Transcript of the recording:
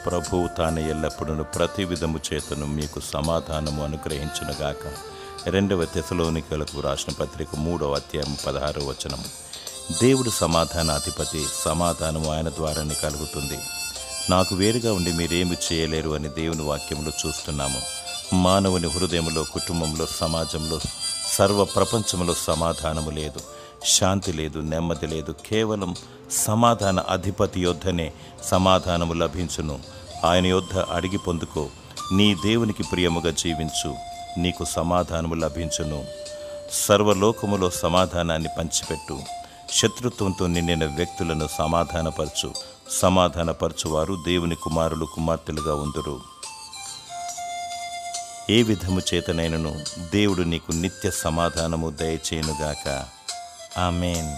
ప్రభువు తానే ఎల్లప్పుడూ ప్రతి విధము చేతను మీకు సమాధానము అనుగ్రహించునుగాక. 2 తెస్సలోనికలకు రాసిన పత్రిక 3వ అధ్యాయం 16వ వచనము. దేవుడు సమాధానాధిపతి. సమాధానము ఆయన ద్వారానే కలుగుతుంది. నాకు వేరుగా ఉండి మీరేమి చేయలేరు అని దేవుని వాక్యంలో చూస్తున్నాము. మానవుని హృదయంలో, కుటుంబంలో, సమాజంలో, సర్వ ప్రపంచంలో సమాధానము లేదు, శాంతి లేదు, నెమ్మది లేదు. కేవలం సమాధాన అధిపతి యొద్దనే సమాధానము లభించును. ఆయన యొద్ద అడిగి పొందుకో. నీ దేవునికి ప్రియముగా జీవించు, నీకు సమాధానము లభించును. సర్వలోకములో సమాధానాన్ని పంచిపెట్టు. శత్రుత్వంతో నిండిన వ్యక్తులను సమాధానపరచువారు దేవుని కుమారులు, కుమార్తెలుగా ఉందురు. ఏ విధము చేతనైనను దేవుడు నీకు నిత్య సమాధానము దయచేయునుగాక. ఆమేన్.